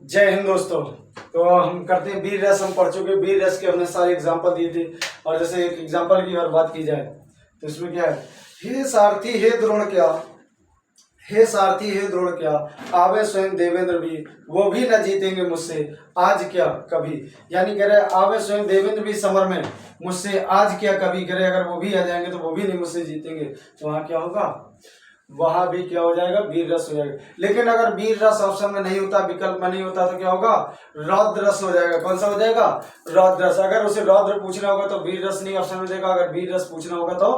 जय हिंद दोस्तों। तो हम करते हैं वीर रस। हम पढ़ चुके वीर रस के, हमने सारे एग्जाम्पल दिए थे। और जैसे एक एग्जाम्पल की अगर बात की जाए तो इसमें क्या है, हे सारथी हे द्रोण क्या, हे सारथी हे द्रोण क्या, आवे स्वयं देवेंद्र भी, वो भी न जीतेंगे मुझसे आज क्या कभी। यानी कह रहे आवे स्वयं देवेंद्र भी समर में, मुझसे आज क्या कभी। कह रहे अगर वो भी आ जाएंगे तो वो भी नहीं मुझसे जीतेंगे। तो वहाँ क्या होगा, वहां भी क्या हो जाएगा, वीर रस हो जाएगा। लेकिन अगर वीर रस ऑप्शन में नहीं होता, विकल्प में नहीं होता, तो क्या होगा, रौद्र रस हो जाएगा। कौन सा हो जाएगा, रौद्र रस। अगर उसे रौद्र पूछना होगा तो वीर रस नहीं ऑप्शन में देगा, अगर वीर रस पूछना होगा तो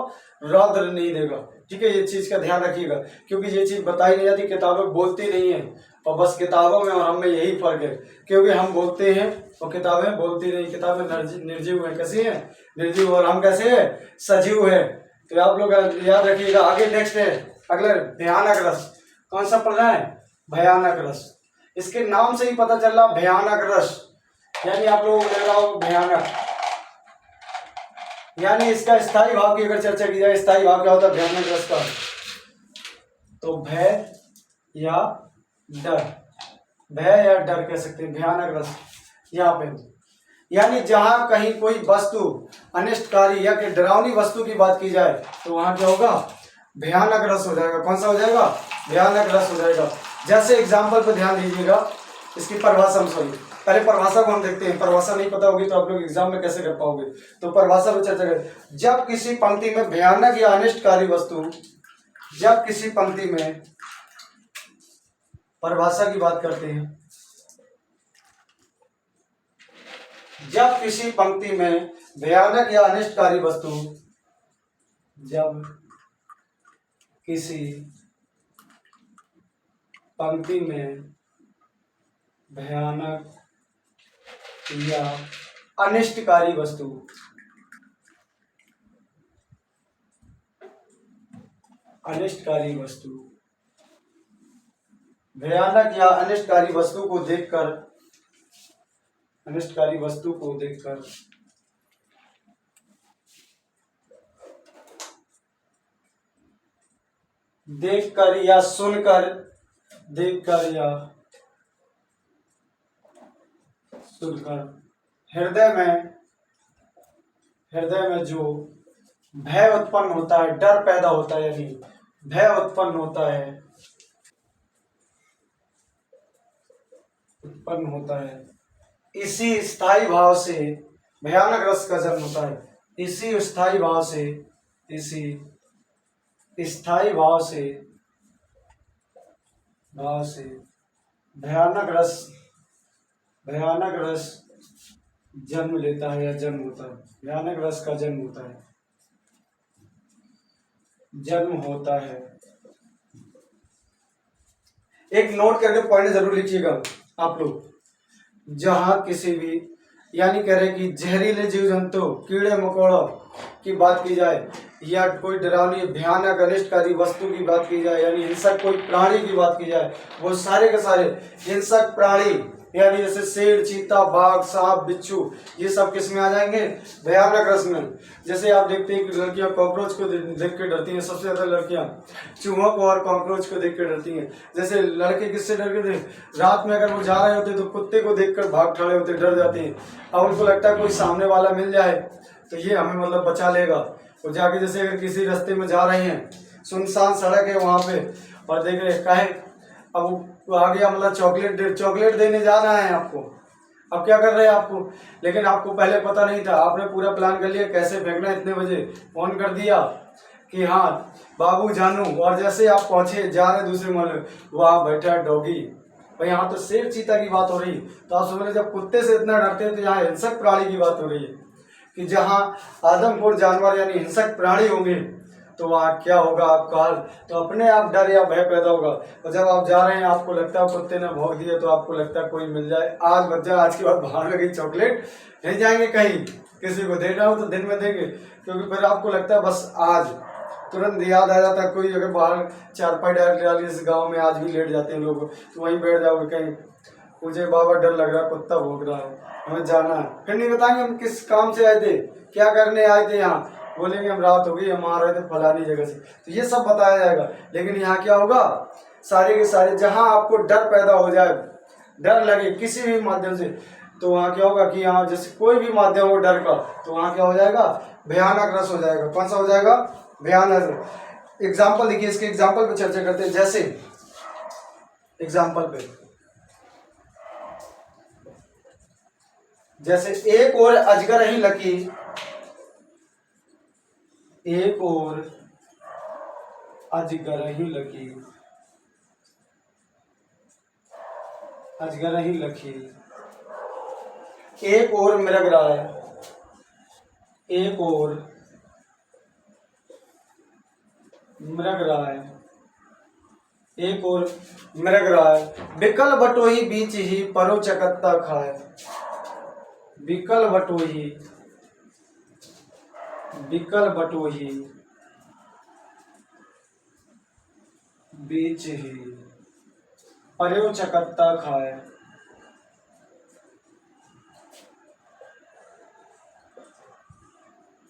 रौद्र नहीं देगा। ठीक है, ये चीज का ध्यान रखिएगा, क्योंकि ये चीज बताई नहीं जाती, किताबें बोलती नहीं है। और बस किताबों में और हम में यही फर्क है, क्योंकि हम बोलते हैं और किताबें बोलती नहीं। किताबें निर्जीव है, कैसी है, निर्जीव, और हम कैसे है, सजीव है। तो आप लोग याद रखिएगा। आगे नेक्स्ट है अगला, भयानक रस। कौन सा पढ़ रहा है, भयानक रस। इसके नाम से ही पता चल रहा भयानक रस, यानी आप लोगों को लग रहा हो भयानक, यानी इसका स्थायी भाव की अगर चर्चा की जाए, स्थायी भाव क्या होता है भयानक रस का, तो भय या डर, भय या डर कह सकते हैं भयानक रस। यहाँ पे यानी जहां कहीं कोई वस्तु अनिष्टकारी या कि डरावनी वस्तु की बात की जाए तो वहां क्या होगा, भयानक रस हो जाएगा। कौन सा हो जाएगा, भयानक रस हो जाएगा। जैसे एग्जाम्पल पर ध्यान दीजिएगा, इसकी परिभाषा हम सॉरी पहले परिभाषा को हम देखते हैं। परिभाषा नहीं पता होगी तो आप लोग एग्जाम में कैसे कर पाओगे। तो परिभाषा पर चर्चा करें। जब किसी पंक्ति में भयानक या अनिष्टकारी वस्तु, जब किसी पंक्ति में, परिभाषा की बात करते हैं, जब किसी पंक्ति में भयानक या अनिष्टकारी वस्तु, जब किसी पंक्ति में भयानक या अनिष्टकारी वस्तु, अनिष्टकारी वस्तु, भयानक या अनिष्टकारी वस्तु को देखकर, अनिष्टकारी वस्तु को देखकर देखकर या सुनकर, देखकर या सुनकर हृदय में जो भय उत्पन्न होता है, डर पैदा होता है, यानी भय उत्पन्न होता है, उत्पन्न होता है, इसी स्थायी भाव से भयानक रस का जन्म होता है। इसी स्थायी भाव से, इसी स्थायी भाव से भयानक रस जन्म लेता है या जन्म होता है। भयानक रस का जन्म होता है, जन्म होता है। एक नोट करके पॉइंट जरूर लिखिएगा आप लोग। जहां किसी भी, यानी कह रहे कि जहरीले जीव जंतु, कीड़े मकोड़ों की बात की जाए, या कोई डरावनी भयानक अनिष्टकारी वस्तु की बात की जाए, यानी हिंसक कोई प्राणी की बात की जाए, वो सारे के सारे हिंसक प्राणी, यानी जैसे शेर, चीता, बाघ, सांप, बिच्छू, ये सब किस में आ जाएंगे, भयानक रस में। जैसे आप देखते हैं कि लड़कियां कॉकरोच को देख के डरती हैं, सबसे ज्यादा लड़कियां चूहों को और कॉकरोच को देख के डरती हैं। जैसे लड़के किससे डर के थे, रात में अगर वो जा रहे होते तो कुत्ते को देखकर भाग खड़े होते, डर जाते हैं। अब उनको लगता है कोई सामने वाला मिल जाए तो ये हमें मतलब बचा लेगा। वो जाके जैसे अगर किसी रास्ते में जा रहे हैं, सुनसान सड़क है वहां पे, और देख रहे कहे अब वो आ गया, मतलब चॉकलेट देने जाना है आपको। अब क्या कर रहे हैं आपको, लेकिन आपको पहले पता नहीं था, आपने पूरा प्लान कर लिया कैसे फेंकना है, इतने बजे फोन कर दिया कि हाँ बाबू जानू, और जैसे आप पहुंचे जा रहे दूसरे मोहल्ले, वहां बैठा डॉगी। भाई यहाँ तो शेर चीता की बात हो रही, तो आप समझ रहे जब कुत्ते से इतना डरते हैं तो यहाँ हिंसक प्राणी की बात हो रही है कि जहाँ आदमखोर जानवर यानी हिंसक प्राणी होंगे तो वहाँ क्या होगा आपका हाल। तो अपने आप डर या भय पैदा होगा। और जब आप जा रहे हैं, आपको लगता है कुत्ते ने भौंक दिया, तो आपको लगता है कोई मिल जाए, आज बच्चा आज के बाद बाहर लगी चॉकलेट, नहीं जाएंगे कहीं, किसी को देना हो तो दिन में देंगे, क्योंकि फिर आपको लगता है बस आज, तुरंत याद आ जाता है। कोई अगर बाहर चारपाई डाल इस गाँव में आज भी लेट जाते हैं लोग, तो वहीं बैठ जाओगे कहीं, मुझे बाबा डर लग रहा है, कुत्ता भौंक रहा है, हमें जाना है। फिर नहीं बताएंगे हम किस काम से आए थे, क्या करने आए थे यहाँ, बोलेंगे हम रात हो गई, हम आ रहे थे फलानी जगह से। तो ये सब बताया जाएगा। लेकिन यहाँ क्या होगा, सारे के सारे जहाँ आपको डर पैदा हो जाए, डर लगे किसी भी माध्यम से, तो वहाँ क्या होगा कि यहाँ जैसे कोई भी माध्यम हो डर का, तो वहाँ क्या हो जाएगा, भयानक रस हो जाएगा। कौन सा हो जाएगा, भयानक। एग्जाम्पल देखिए, इसके एग्जाम्पल पे चर्चा करते हैं। जैसे एग्जाम्पल पे, जैसे एक और अजगर ही लकी, एक और अजगर ही लकी, अजगर ही लकी, एक और मृगराय, एक और मृगराय, एक और मृगराय, बिकल बटोही बीच ही परो चकत्ता खाए, बिकल बटोही, बिकल बटोही बीच ही परो चकत्ता खाए।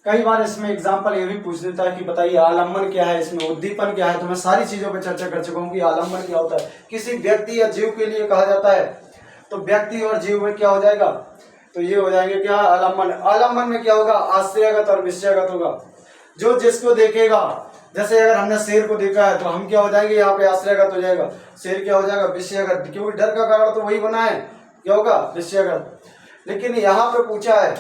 कई बार इसमें एग्जाम्पल ये भी पूछ देता है कि बताइए आलम्बन क्या है, इसमें उद्दीपन क्या है। तो मैं सारी चीजों पर चर्चा कर चुका हूँ कि आलम्बन क्या होता है। किसी व्यक्ति या जीव के लिए कहा जाता है, तो व्यक्ति और जीव में क्या हो जाएगा, तो ये हो जाएंगे क्या, आलम्बन। आलम्बन में क्या होगा, आश्रयगत और विषयगत होगा। जो जिसको देखेगा, जैसे अगर हमने शेर को देखा है तो हम क्या हो जाएंगे, यहाँ पे आश्रयगत हो जाएगा, शेर क्या हो जाएगा, विषयगत, क्योंकि डर का कारण तो वही बना है, क्या होगा, विषयगत। लेकिन यहाँ पे पूछा है,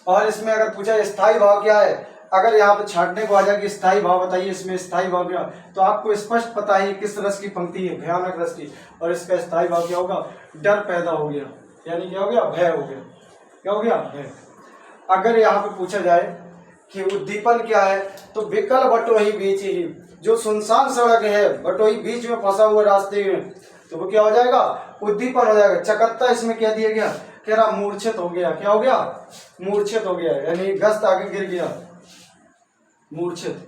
और इसमें अगर पूछा स्थायी भाव क्या है, अगर यहाँ पे छाटने को आ जाए कि स्थायी भाव बताइए, इसमें स्थायी भाव क्या, तो आपको स्पष्ट पता है किस रस की पंक्ति है, भयानक रस की, और इसका स्थायी भाव क्या होगा, डर पैदा हो गया, यानी क्या हो गया, भय हो गया, क्या हो गया, भय। अगर यहाँ पे पूछा जाए कि उद्दीपन क्या है, तो विकल बटोही बीच ही, जो सुनसान सड़क है, बटोही बीच में फंसा हुआ रास्ते में, तो वो क्या हो जाएगा, उद्दीपन हो जाएगा। चकत्ता इसमें क्या दिया गया, कह रहा मूर्छित हो गया, क्या हो गया, मूर्छित हो गया, यानी गस्त आगे गिर गया, मूर्छित,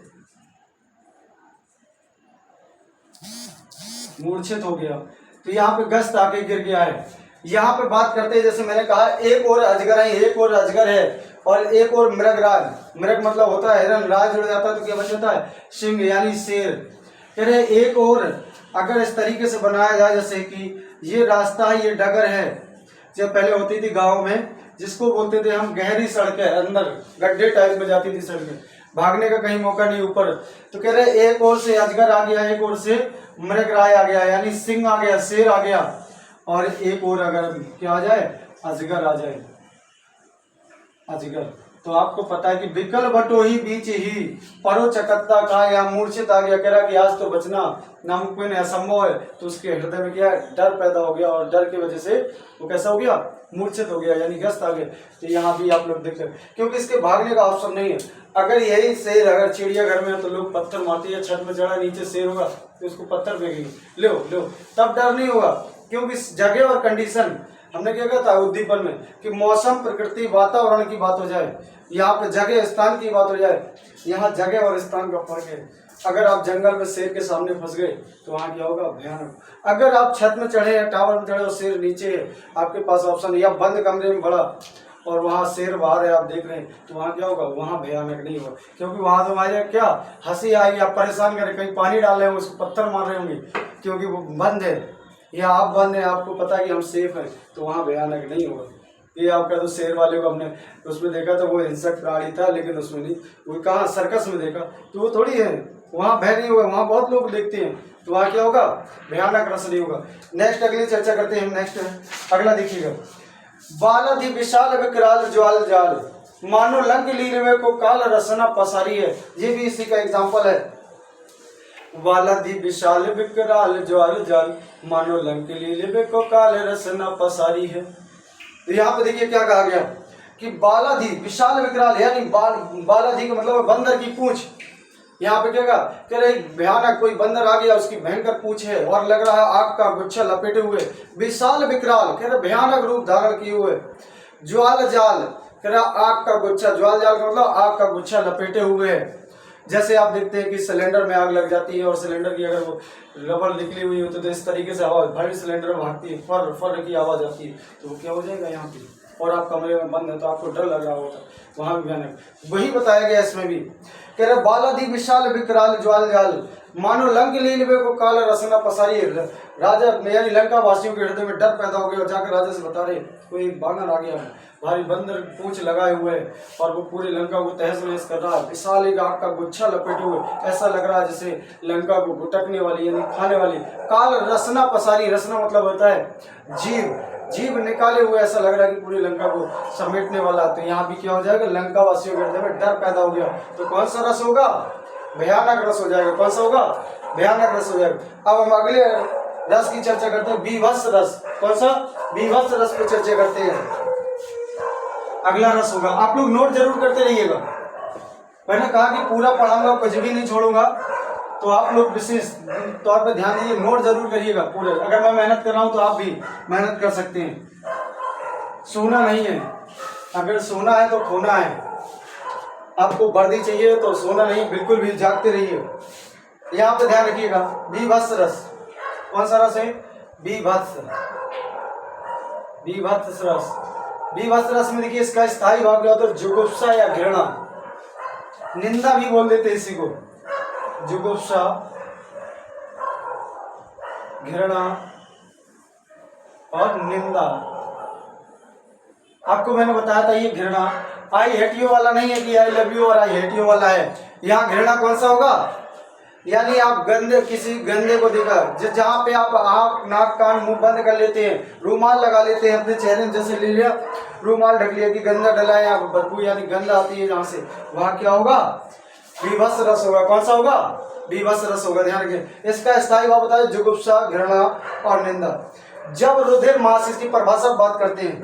मूर्छित हो गया। तो यहाँ पे गस्त आके गिर गया है। यहाँ पे बात करते हैं, जैसे मैंने कहा एक और अजगर है, एक और अजगर है, और एक और मृगराज, मृग मतलब होता है हिरण, राज जुड़ जाता है तो क्या बन जाता है, सिंह यानी शेर। कह रहे एक और अगर इस तरीके से बनाया जाए, जैसे कि ये रास्ता है, ये डगर है, जब पहले होती थी गाँव में, जिसको बोलते थे हम गहरी सड़क है, अंदर गड्ढे टाइप में जाती थी सड़कें, भागने का कहीं मौका नहीं ऊपर। तो कह रहे एक ओर से अजगर आ गया, एक ओर से मृगराय आ गया, यानी सिंह आ गया, शेर आ गया, और एक और अगर क्या आ जाए, अजगर आ जाए, अजगर। तो आपको पता है कि विकल बटोही बीच ही परो चकत्ता का, या मूर्छित आ गया, कह रहा कि आज तो बचना नामुमकिन है, असंभव है। तो उसके हृदय में क्या है, डर पैदा हो गया, और डर की वजह से वो कैसा हो गया, मूर्छित हो गया, यानी ग्रस्त आ गया। तो यहाँ भी आप लोग देख सकते, क्योंकि इसके भागने का ऑप्शन नहीं है। अगर यही शेर अगर चिड़ियाघर में है तो लोग पत्थर मारते हैं, छत में चढ़ा नीचे शेर होगा तो उसको पत्थर फेंकेंगे, लो लो, तब डर नहीं होगा। क्योंकि जगह और कंडीशन, हमने क्या कहा था उद्दीपन में कि मौसम, प्रकृति, वातावरण की बात हो जाए, यहाँ पे जगह स्थान की बात हो जाए, यहाँ जगह और स्थान का फर्क है। अगर आप जंगल में शेर के सामने फंस गए तो वहाँ क्या होगा, भयानक। अगर आप छत में चढ़े या टावर में चढ़े और शेर नीचे है, आपके पास ऑप्शन है, या बंद कमरे में बड़ा और वहाँ शेर बाहर है, आप देख रहे हैं, तो वहाँ क्या होगा, वहाँ भयानक नहीं होगा। क्योंकि वहाँ तो हमारे क्या हंसी आएगी, आप परेशान करें, कहीं पानी डाल रहे होंगे, उसको पत्थर मार रहे होंगे, क्योंकि वो बंद है, या आप बंद है, आपको पता है कि हम सेफ हैं, तो वहाँ भयानक नहीं होगा। ये आपका तो शेर वाले को हमने उसमें देखा तो वो हिंसक प्राणी था, लेकिन उसमें नहीं, वो कहाँ सर्कस में देखा, तो वो थोड़ी है, वहाँ भय नहीं होगा, वहाँ बहुत लोग देखते हैं, तो वहाँ क्या होगा, भयानक रस नहीं होगा। नेक्स्ट अगली चर्चा करते हैं हम। नेक्स्ट अगला देखिएगा, बालधि विशाल विकराल ज्वाल जाल, मानो लंग लीलवे को काल रसना पसारी है। ये भी इसी का एग्जाम्पल है। बालधि विशाल विकराल ज्वाल जाल, मानो लंग लीलवे को काल रसना पसारी है। तो यहाँ पे देखिए क्या कहा गया कि बालाधि विशाल विकराल, यानी बालाधि का मतलब बंदर की पूंछ। यहाँ पे क्या कह रहे, भयानक कोई बंदर आ गया, उसकी भयंकर पूंछ है और लग रहा है आग का गुच्छा लपेटे हुए। विशाल विकराल कह रहे भयानक रूप धारण किए हुए। ज्वाल जाल कह रहा आग का गुच्छा, ज्वाल जाल का मतलब आग का गुच्छा लपेटे हुए है। जैसे आप देखते हैं कि सिलेंडर में आग लग जाती है और सिलेंडर की अगर वो रबड़ निकली हुई होती है तो इस तरीके से आवाज, भारी सिलेंडर में भागती है, फर फर की आवाज आती है, तो वो क्या हो जाएगा यहाँ पे, और आप कमरे में बंद है तो आपको डर लग रहा होगा, वहां भी भयानक। वही बताया गया इसमें भी, कह रहे बालाधि विशाल विकराल ज्वाल जाल, मानो लंक लीलवे को काल रसना पसारी। राजा यानी लंका वासियों के हृदय में डर पैदा हो गया और जाकर राजा से बता रहे कोई बानर आ गया, भारी बंदर पूंछ लगाए हुए है और वो पूरी लंका को तहस नहस कर रहा है। विशाल एक आग का गुच्छा लपेटे हुए, ऐसा लग रहा है जैसे लंका को गुटकने वाली यानी खाने वाली। काल रसना पसारी, रसना मतलब होता है जीव, जीव निकाले हुए ऐसा लग रहा है कि पूरी लंका को समेटने वाला। तो यहाँ भी क्या हो जाएगा, लंका वासियों के हृदय में डर पैदा हो गया। तो कौन सा रस होगा, भयानक रस हो जाएगा। कौन सा होगा, भयानक रस हो जाएगा। अब हम अगले रस की चर्चा करते हैं, बीभत्स रस। कौन सा, बीभत्स रस पर चर्चा करते हैं। अगला रस होगा, आप लोग नोट जरूर करते रहिएगा। मैंने कहा कि पूरा पढ़ाऊंगा, कुछ भी नहीं छोड़ूंगा, तो आप लोग विशेष तौर पे ध्यान दीजिए, नोट जरूर करिएगा पूरे। अगर मैं मेहनत कर रहा हूं तो आप भी मेहनत कर सकते हैं। सोना नहीं है, अगर सोना है तो खोना है। आपको वर्दी चाहिए तो सोना नहीं, बिल्कुल भी जागते रहिए। यहाँ पे ध्यान रखिएगा, बीभत्स रस। कौन सा रस है, बीभत्स, बीभत्स रस। बीभत्स रस में देखिए इसका स्थायी भाव क्या होता है, जुगुप्सा या घृणा, निंदा भी बोल देते हैं इसी को, जुगुप्सा, घृणा और निंदा। आपको मैंने बताया था ये घृणा आई हेट यू वाला नहीं है कि आई लव यू और आई हेट यू वाला है। यहाँ घृणा कौन सा होगा, यानी आप गंदे, किसी गंदे को देखा, जहाँ पे आप आँख नाक कान मुंह बंद कर लेते हैं, रूमाल लगा लेते हैं अपने चेहरे में, जैसे ले लिया रूमाल ढक लिया कि गंदा डला है, आप बदबू यानी गंध आती है जहाँ से, वहाँ क्या होगा, बीभत्स रस होगा। कौन सा होगा, बीभत्स रस होगा। ध्यान रखिए, इसका स्थायी भाव बताया जुगुप्सा, घृणा और निंदा। जब रुधिर मास, इसकी परिभाषा बात करते हैं,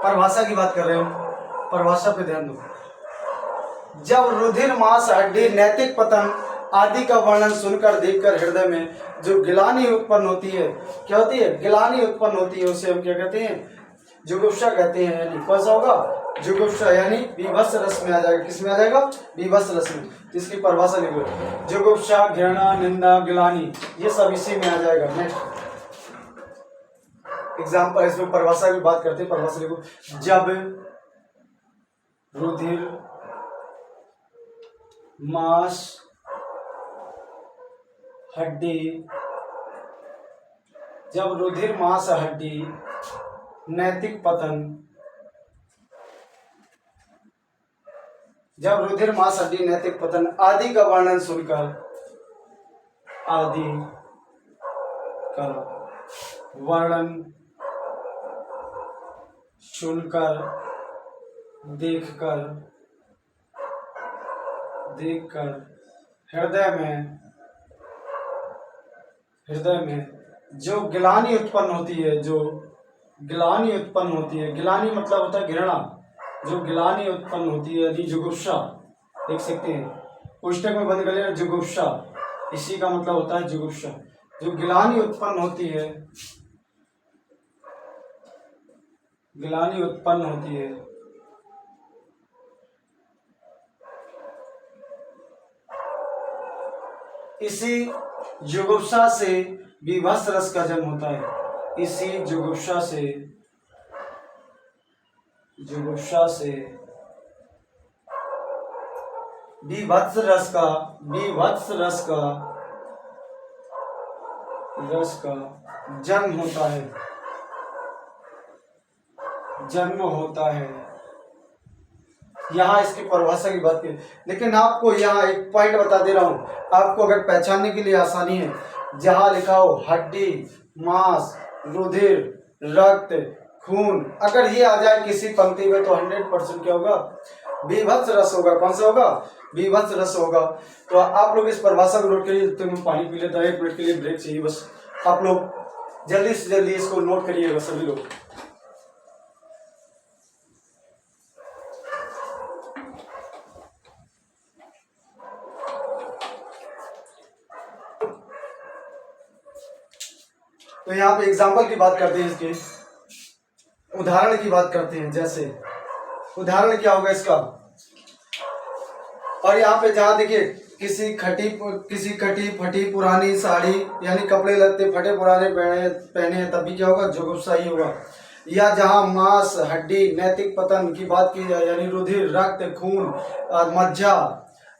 परिभाषा की बात कर रहे हो, परिभाषा पे ध्यान दो। जब रुधिर मास हड्डी नैतिक पतन आदि का वर्णन सुनकर देखकर हृदय में जो गिलानी उत्पन्न होती है, क्या होती है, गिलानी उत्पन्न होती है, उसे हम क्या कहते हैं, जुगुप्सा कहते हैं। यानी कौन सा होगा, जुगुप्सा, यानी बीभत्स रस में आ जाएगा। किस में आ जाएगा, बीभत्स रस में। इसकी परिभाषा लिखो, जुगुप्सा, घृणा, निंदा, गिलानी, ये सब इसी में आ जाएगा। नेक्स्ट एग्जाम्पल, इसमें परिभाषा की बात करते हैं, परिभाषा लिखो, जब रुधिर मांस हड्डी, जब रुधिर मांस हड्डी नैतिक पतन, जब रुधिर मांस हड्डी नैतिक पतन आदि का वर्णन सुनकर, आदि का वर्णन सुनकर, देखकर, देखकर हृदय में जो गिलानी उत्पन्न होती है, जो गिलानी उत्पन्न होती है, गिलानी मतलब होता है घृणा, जो गिलानी उत्पन्न होती है यदि जुगुप्सा, देख सकते हैं पुस्तक में बंद कर लिया, जुगुप्सा, इसी का मतलब होता है जुगुप्सा। जो गिलानी उत्पन्न होती है, गिलानी उत्पन्न होती है, इसी जुगुप्सा से बीभत्स रस का जन्म होता है। इसी जुगुप्सा से, जुगुप्सा से बीभत्स रस का, बीभत्स रस का, रस का जन्म होता है, जन्म होता है। यहाँ इसकी परिभाषा की बात की, लेकिन आपको यहाँ एक पॉइंट बता दे रहा हूँ, आपको अगर पहचानने के लिए आसानी है, जहाँ लिखा हो हड्डी, मांस, रुधिर, रक्त, खून, अगर ये आ जाए किसी पंक्ति में तो 100% क्या होगा, बीभत्स रस होगा। कौन सा होगा, बीभत्स रस होगा। तो आप लोग इस परिभाषा को नोट करिए। तो मैं पानी पी लेता हूँ, 1 मिनट के लिए ब्रेक चाहिए बस। आप लोग जल्दी से जल्दी इसको नोट करिएगा सभी लोग। तो यहाँ पे एग्जाम्पल की बात करते हैं, इसके उदाहरण की बात करते हैं। जैसे उदाहरण क्या होगा इसका, और यहाँ पे जहाँ देखिए किसी कटी फटी पुरानी साड़ी यानी कपड़े लगते फटे पुराने पहने हैं, तभी क्या होगा, जुगुप्सा ही होगा। या जहाँ मांस हड्डी नैतिक पतन की बात की जाए, यानी रुधिर, रक्त, खून और मज्जा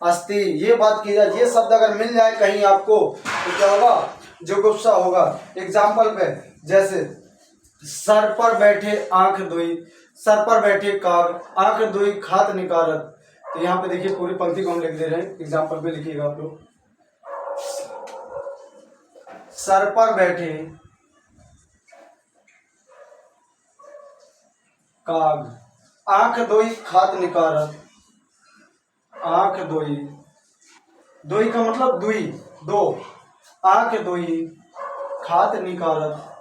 अस्ति, ये बात की जाए, ये शब्द अगर मिल जाए कहीं आपको तो क्या होगा, जुगुप्सा होगा। एग्जाम्पल पे जैसे सर पर बैठे आंख दुई, सर पर बैठे काग, आंख दुई खात निकारत। तो यहाँ पे देखिए पूरी पंक्ति को हम लिख दे रहे हैं, एग्जाम्पल पे लिखिएगा आप लोग। सर पर बैठे काग, आंख दुई खात निकारत, आंख दुई, दुई का मतलब दुई दो, आंख दुई खात निकारत,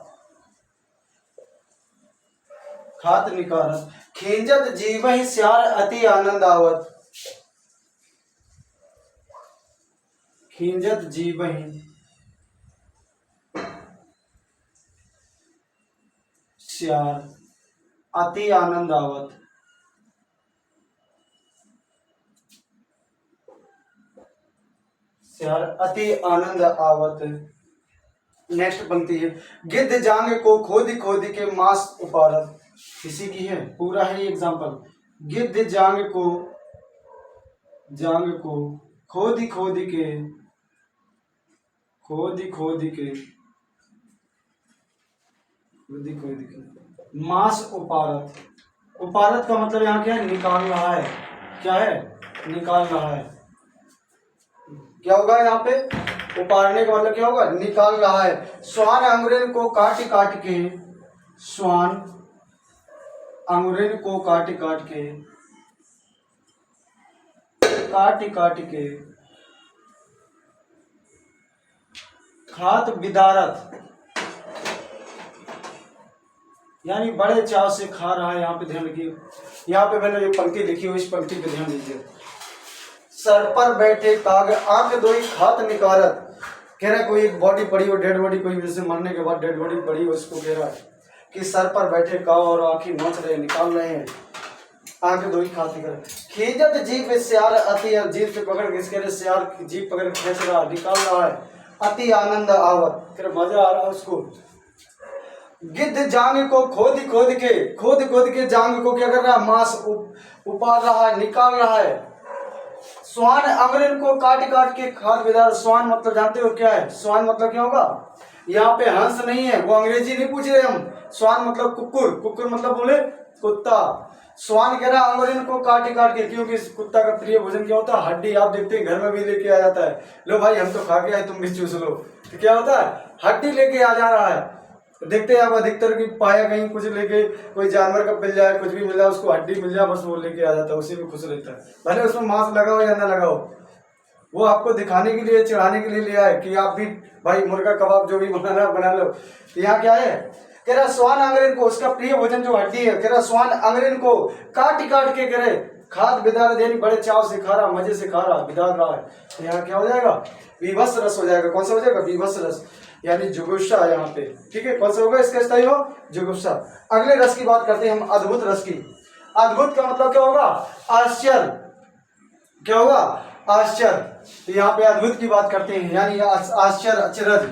खात निकारत, खींजत जीवहि स्यार अति आनंद आवत, खींजत जीवहि स्यार अति आनंद आवत, स्यार अति आनंद आवत। नेक्स्ट पंक्ति है, गिद्ध जांग को खोदी खोदी के मांस उपारत, किसी की है, पूरा है ये एग्जाम्पल। गिद्ध जांग को खोदी खोदी के, खोदी खोदी के, खोदी खोदी के मांस उपारत। उपारत का मतलब यहाँ क्या है, निकाल रहा है, क्या है, निकाल रहा है। क्या होगा यहाँ पे, उपाड़ने का मतलब क्या होगा, निकाल रहा है। स्वान अंगुरिन को काट काट के, स्वान अंगुरिन को काट काट के, काट काट के खात बिदारत, यानी बड़े चाव से खा रहा है। यहाँ पे ध्यान रखिए, यहाँ पे मैंने जो पंक्ति लिखी हुई इस पंक्ति पे ध्यान दीजिए। सर पर बैठे काग, आंख दोई खात निकारत, कह रहा है कोई एक बॉडी पड़ी हो, डेड बॉडी, कोई जैसे मरने के बाद डेड बॉडी पड़ी हो, उसको कह रहा है कि सर पर बैठे काग और आंखें नोच रहे, निकाल रहे हैं, आंख दोई खात निकाल। खींचत जीभ स्यार अति, जीभ से पकड़ के इसके स्यार की जीभ पकड़ खींच रहा, निकाल रहा है, अति आनंद आवत, फिर मजा आ रहा है उसको। गिद्ध जांग को खोद खोद के जांग को क्या कर रहा है, मांस उपाड़ रहा है, निकाल रहा है। स्वान अंगुरिन को काट काट के खाद बिदार, स्वान मतलब जानते हो क्या है, स्वान मतलब क्या होगा, यहाँ पे हंस नहीं है, वो अंग्रेजी नहीं पूछ रहे हम। स्वान मतलब कुकुर, कुकुर मतलब बोले कुत्ता। स्वान कह रहा है अंगुरिन को काट काट के, क्योंकि इस कुत्ता का प्रिय भोजन क्या होता है, हड्डी। आप देखते हैं घर में भी लेके आ जाता है, लो भाई हम तो खा के आए, तुम भी चूस लो। तो क्या होता है, हड्डी लेके आ जा रहा है। देखते हैं आप अधिकतर की पाया कहीं कुछ लेके, कोई जानवर का मिल जाए, कुछ भी मिल जाए, उसको हड्डी मिल जाए, बस वो लेके आ जाता है, उसी में खुश रहता है, भले उसमें मांस लगाओ या ना लगाओ। वो आपको दिखाने के लिए, चढ़ाने के लिए ले आए कि आप भी भाई मुर्गा कबाब जो भी बनाना बना लो। तो यहाँ क्या है, कह रहा स्वान अंगरेन को, उसका प्रिय भोजन जो हड्डी है, कह रहा स्वान अंगरेन को काट काट के करे खाद बिदार देनी, बड़े चाव से खा रहा, मजे से खा रहा, बिदार रहा है। तो यहाँ क्या हो जाएगा, विभत्स रस हो जाएगा। कौन सा हो जाएगा, विभत्स रस, यानी जुगुप्सा यहाँ पे। ठीक है, कौन सा होगा इसका स्थायी हो, जुगुप्सा। अगले रस की बात करते हैं हम, अद्भुत रस की। अद्भुत का मतलब क्या होगा, आश्चर्य, क्या होगा, आश्चर्य। तो यहाँ पे अद्भुत की बात करते हैं, यानी आश्चर्य, अचरज।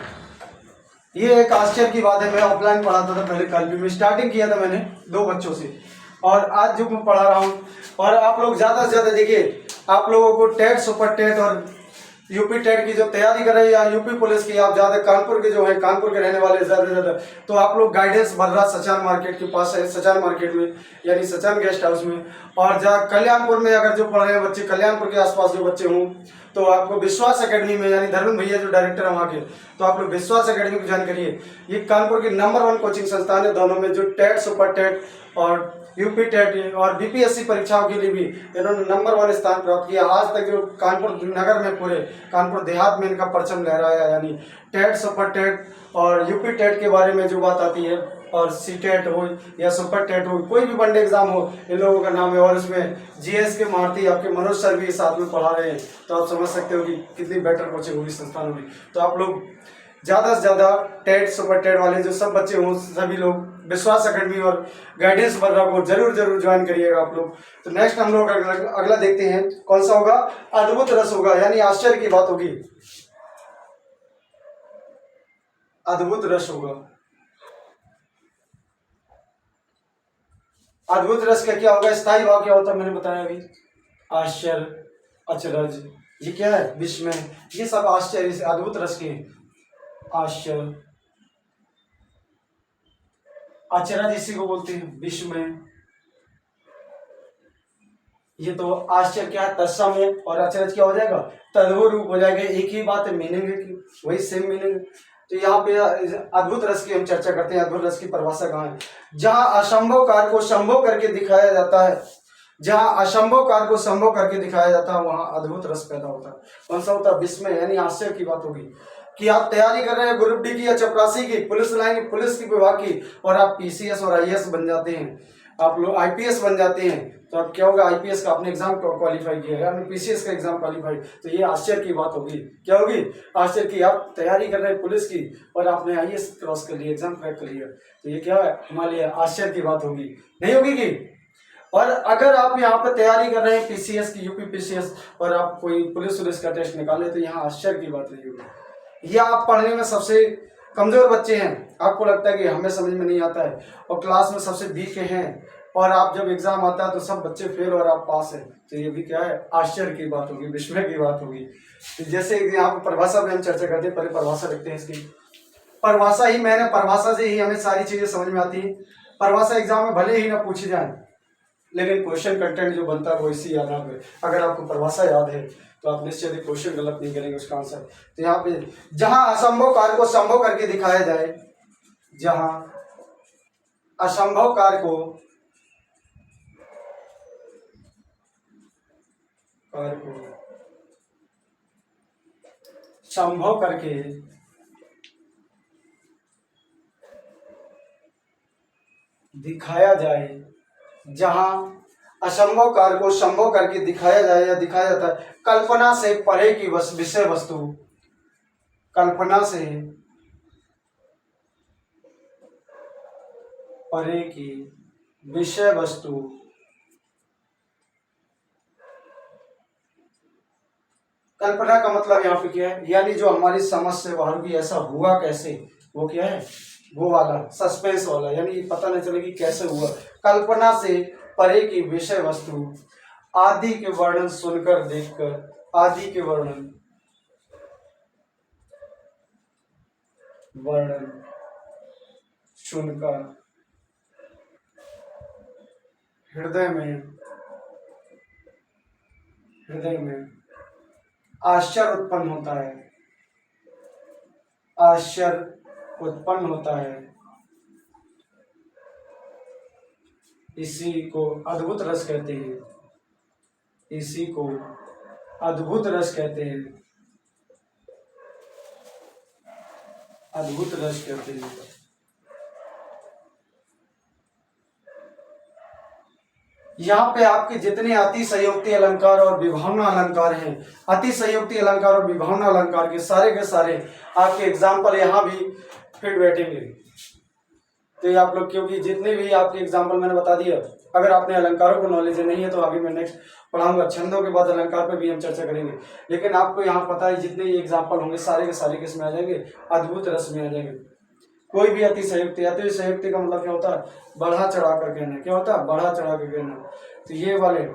ये एक आश्चर्य की बात है। मैं ऑफलाइन पढ़ाता था पहले, कल भी मैं स्टार्टिंग किया था मैंने 2 बच्चों से, और आज जो मैं पढ़ा रहा हूँ। और आप लोग ज्यादा से ज्यादा देखिए, आप लोगों को टेट, सुपर टेट और यूपी टेट की जो तैयारी कर रहे हैं, या यूपी पुलिस की, आप ज्यादा कानपुर के जो है, कानपुर के रहने वाले ज्यादा से ज्यादा, तो आप लोग गाइडेंस भर्रा सचान मार्केट के पास है, सचान मार्केट में, यानी सचान गेस्ट हाउस में। और जहाँ कल्याणपुर में अगर जो पढ़ रहे हैं बच्चे, कल्याणपुर के आसपास जो बच्चे हों, तो आपको विश्वास एकेडमी में, यानी धर्मेंद्र भैया जो डायरेक्टर है वहाँ के, तो आप लोग विश्वास एकेडमी को ज्वाइन करिए। ये कानपुर की नंबर 1 कोचिंग संस्थान है, दोनों में, जो टेट, सुपर टेट और यूपी टेट और बीपीएससी परीक्षाओं के लिए भी इन्होंने नंबर 1 स्थान प्राप्त किया। आज तक जो कानपुर नगर में, पूरे कानपुर देहात में इनका परचम लहराया। यानी टेट, सुपर टेट और यूपी टेट के बारे में जो बात आती है, और सी टेट हो या सुपर टेट हो, कोई भी वनडे एग्जाम हो, इन लोगों का नाम है। और इसमें जीएस के महारथी आपके मनोज सर भी साथ में पढ़ा रहे हैं, तो आप समझ सकते हो कि कितनी बेटर कोचिंग होगी संस्थानों में। तो आप लोग ज़्यादा से ज़्यादा टेट, सुपर टेट वाले जो सब बच्चे हों, सभी लोग विश्वास एकेडमी और गाइडेंस भर्रा को जरूर जरूर ज्वाइन करिएगा आप लोग। तो नेक्स्ट हम लोग अगला देखते हैं, कौन सा होगा, अद्भुत रस होगा, यानी आश्चर्य की बात होगी, अद्भुत रस होगा। अद्भुत रस का क्या होगा, स्थायी भाव क्या होता है, मैंने बताया अभी, आश्चर्य, अचरज, ये क्या है? विस्मय। ये सब आश्चर्य से अद्भुत रस के आश्चर्य। अचरज इसी को बोलते हैं, विस्मय। ये तो आश्चर्य क्या है? तत्समय। और अचरज क्या हो जाएगा? तद्भुत रूप हो जाएगा। एक ही बात है, मीनिंग है कि वही सेम मीनिंग। तो यहाँ पे अद्भुत रस की हम चर्चा करते हैं। अद्भुत रस की परिभाषा कहाँ है? जहाँ असंभव कार्य को संभव करके दिखाया जाता है, जहाँ असंभव कार्य को संभव करके दिखाया जाता है, वहां अद्भुत रस पैदा होता है। कौन सा होता है? विस्मय, यानी आश्चर्य की बात होगी कि आप तैयारी कर रहे हैं ग्रुप डी की या चपरासी की, पुलिस लाइन की, पुलिस की विभाग की, और आप पीसीएस और आईएएस बन जाते हैं, आप लोग आईपीएस बन जाते हैं। तो अब क्या होगा? आईपीएस का आपने एग्जाम क्वालिफाई किया है, आपने पीसीएस का एग्जाम क्वालिफाई, तो ये आश्चर्य की बात होगी। क्या होगी? आश्चर्य की। आप तैयारी कर रहे हैं पुलिस की और आपने आईएएस क्रॉस कर लिया, एग्जाम क्रैक कर लिया, तो ये क्या है? हमारे लिए आश्चर्य की बात होगी, नहीं होगी कि? और अगर आप यहाँ पे तैयारी कर रहे हैं पीसीएस की, यूपी पीसीएस, और आप कोई पुलिस का टेस्ट निकाले, तो यहाँ आश्चर्य की बात नहीं होगी। या आप पढ़ने में सबसे कमजोर बच्चे हैं, आपको लगता है कि हमें समझ में नहीं आता है, और क्लास में सबसे वीक हैं, और आप जब एग्जाम आता है तो सब बच्चे फेल और आप पास हैं, तो ये भी क्या है? आश्चर्य की बात होगी, विस्मय की बात होगी। तो जैसे यहाँ पर परिभाषा पे हम चर्चा करते हैं, पहले परिभाषा लिखते हैं इसकी। परिभाषा ही मैंने, परिभाषा से ही हमें सारी चीजें समझ में आती है। परिभाषा एग्जाम में भले ही ना पूछी जाए, लेकिन क्वेश्चन कंटेंट जो बनता है वो इसी आधार पे। अगर आपको परिभाषा याद है तो आप निश्चित ही क्वेश्चन गलत नहीं करेंगे उसका आंसर। तो यहाँ पे जहां असंभव कार्य को संभव करके दिखाया जाए, जहां असंभव कार्य को संभव करके दिखाया जाए, जहां असंभव कार्य को संभव करके दिखाया जाए या दिखाया जाता है, कल्पना से परे की विषय वस्तु, कल्पना से परे की विषय वस्तु, कल्पना का मतलब यहाँ पे क्या है? यानी जो हमारी समझ से बाहर की, ऐसा हुआ कैसे, वो क्या है? वो वाला सस्पेंस वाला, यानी पता नहीं चले कि कैसे हुआ। कल्पना से परे की विषय वस्तु, आदि के वर्णन सुनकर देखकर, आदि के वर्णन सुनकर हृदय में आश्चर्य उत्पन्न होता है, आश्चर्य उत्पन्न होता है। इसी को अद्भुत रस कहते हैं, इसी को अद्भुत रस कहते हैं, अद्भुत रस कहते हैं। यहाँ पे आपके जितने अतिशयोक्ति अलंकार और विभावना अलंकार हैं, अतिशयोक्ति अलंकार और विभावना अलंकार के सारे आपके एग्जाम्पल यहाँ भी फिट बैठेंगे। तो ये आप लोग, क्योंकि जितने भी आपके एग्जाम्पल मैंने बता दिया, अगर आपने अलंकारों को नॉलेज नहीं है तो आगे मैं नेक्स्ट पढ़ाऊंगा, छंदों के बाद अलंकार पे भी हम चर्चा करेंगे। लेकिन आपको यहाँ पता है जितने ये एग्जाम्पल होंगे सारे के सारे किस में आ जाएंगे? अद्भुत रस में आ जाएंगे। कोई भी अतिशयोक्ति, अतिशयोक्ति का मतलब क्या होता है? बढ़ा चढ़ा कर कहना। क्या होता है? बढ़ा चढ़ा कर कहना। तो ये वाले,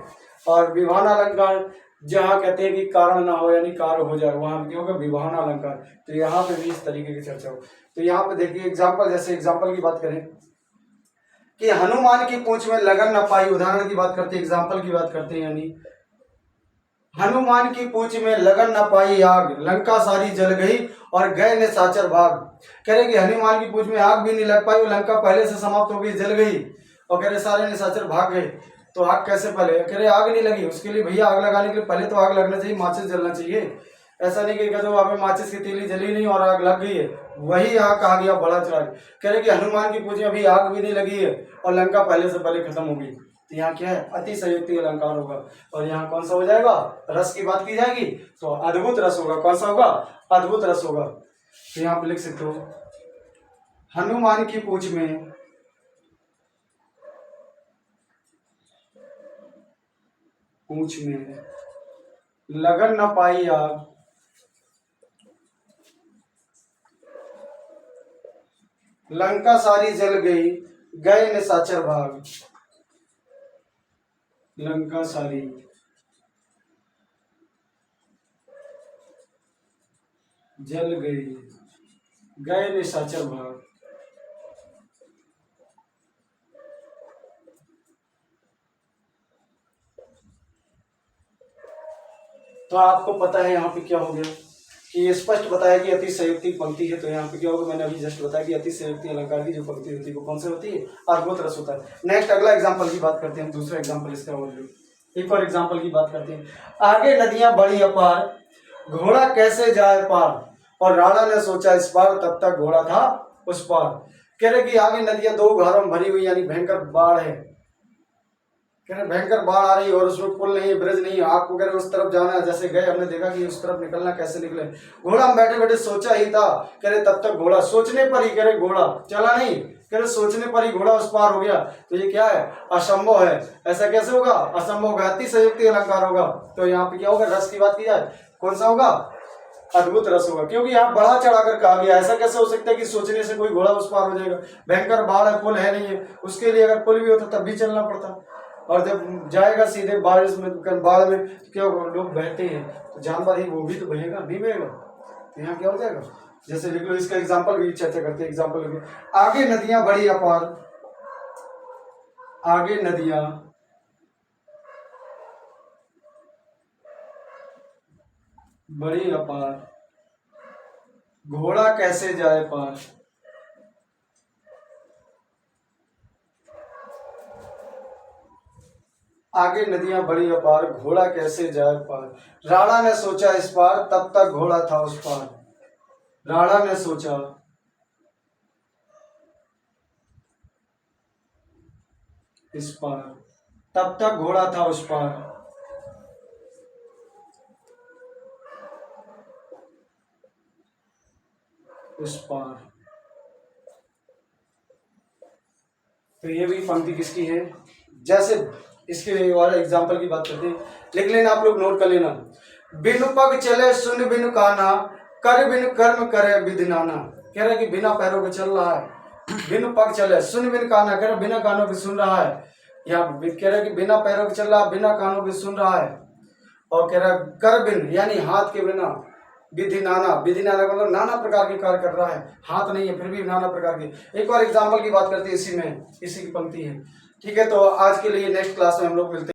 और विभावना अलंकार जहाँ कहते हैं कि कारण ना हो यानी कार्य हो जाए, वहां क्या होगा? विभावना अलंकार। तो यहाँ पे भी इस तरीके की चर्चा हो। तो यहाँ पे देखिए एग्जाम्पल, जैसे एग्जाम्पल की बात करें कि हनुमान की पूंछ में लगन न पाई, उदाहरण की बात करते हैं, एग्जाम्पल की बात करते हैं, यानी हनुमान की पूंछ में लगन न पाई आग, लंका सारी जल गई और गए निशाचर भाग। कह रहे कि हनुमान की पूंछ में आग भी नहीं लग पाई, वो लंका पहले से समाप्त हो गई, जल गई, और कह रहे सारे निशाचर भाग गए। तो आग कैसे? पहले कह रहे आग नहीं लगी, उसके लिए भैया आग लगाने के लिए पहले तो आग लगना चाहिए, माचिस जलना चाहिए। ऐसा नहीं कि वहां पे माचिस की तीली जली नहीं और आग लग गई है, वही आग कहा गया बड़ा चढ़ा। कह रहे कि हनुमान की पूंछ में अभी आग भी नहीं लगी है और लंका पहले से पहले खत्म हो गई। तो यहाँ क्या है? अतिशयोक्ति अलंकार होगा। और यहाँ कौन सा हो जाएगा? रस की बात की जाएगी तो अद्भुत रस होगा। कौन सा होगा? अद्भुत रस होगा। तो यहाँ पे लिख सकते हो, हनुमान की पूंछ में लगन न पाई आग, लंका सारी जल गई, गए निशाचर भाग, लंका सारी जल गई, गए निशाचर भाग। तो आपको पता है यहाँ पे क्या हो गया कि ये स्पष्ट बताया कि अतिशयोक्ति पंक्ति है। तो यहाँ पे क्या होगा, मैंने अभी जस्ट बताया कि अतिशयोक्ति अलंकार की जो पंक्ति होती है वो कौन सी होती है, अर्घोत रस होता है। नेक्स्ट अगला एग्जांपल की बात करते हैं, दूसरा एग्जांपल इसका और एक और एग्जांपल की बात करते हैं। आगे नदियां बड़ी अपार, घोड़ा कैसे जाए पार, और राणा ने सोचा इस पार, तब तक घोड़ा था उस पार। कह रहे कि आगे नदियां दो घारों में भरी हुई, यानी भयंकर बाढ़ है, कह रहे भयंकर बाढ़ आ रही है और उसमें पुल नहीं है, ब्रिज नहीं है, आपको कह रहे उस तरफ जाना है। जैसे गए हमने देखा कि उस तरफ निकलना, कैसे निकले। घोड़ा में बैठे बैठे सोचा ही था, कह रहे तब तक घोड़ा, सोचने पर ही, कह रहे घोड़ा चला नहीं, कह रहे सोचने पर ही घोड़ा उस पार हो गया। तो ये क्या है, असंभव है। ऐसा कैसे होगा, असंभव होगा, अतिशयोक्ति अलंकार होगा। तो यहाँ पे क्या होगा, रस की बात की जाए, कौन सा होगा, अद्भुत रस होगा, क्योंकि यहाँ बढ़ा चढ़ाकर कहा गया। ऐसा कैसे हो सकता है कि सोचने से कोई घोड़ा उस पार हो जाएगा, भयंकर बाढ़ है, पुल है नहीं है, उसके लिए अगर पुल भी होता तब भी चलना पड़ता, और जब जाएगा सीधे बारिश में, बाढ़ में, तो क्या लोग बहते हैं, तो जानवर ही वो भी तो बहेगा, नहीं बहेगा। तो यहाँ क्या हो जाएगा, जैसे लिख लो, इसका एग्जाम्पल भी चर्चा करते हैं। एग्जाम्पल लिखो, आगे नदियां बड़ी अपार, आगे नदियां बड़ी अपार, घोड़ा कैसे जाए पार। आगे नदियां बड़ी अपार, घोड़ा कैसे जाए पार, राणा ने सोचा इस पार, तब तक घोड़ा था उस पार। राणा ने सोचा इस पार, तब तक घोड़ा था उस पार। उस पार। तो ये भी पंक्ति किसकी है, जैसे इसके और एग्जाम्पल की बात करते हैं, लिख लेना आप लोग, नोट कर लेना। बिनु पग चले सुन बिनु काना, कर बिनु कर्म करे विधि नाना। कह रहे कि बिना पैरों के चल रहा है, बिनु पग चले, सुन बिनु काना, कह रहे बिना कानों के सुन रहा है। या कह रहे कि बिना पैरों के चल रहा है, बिना कानों के सुन रहा है। और कह रहा कर बिन, यानी हाथ के बिना, विधि नाना, विधि नाना मतलब नाना प्रकार के कार्य कर रहा है, हाथ नहीं है फिर भी नाना प्रकार के। एक और एग्जाम्पल की बात करते हैं, इसी में, इसी की पंक्ति है। ठीक है, तो आज के लिए नेक्स्ट क्लास में हम लोग मिलते हैं।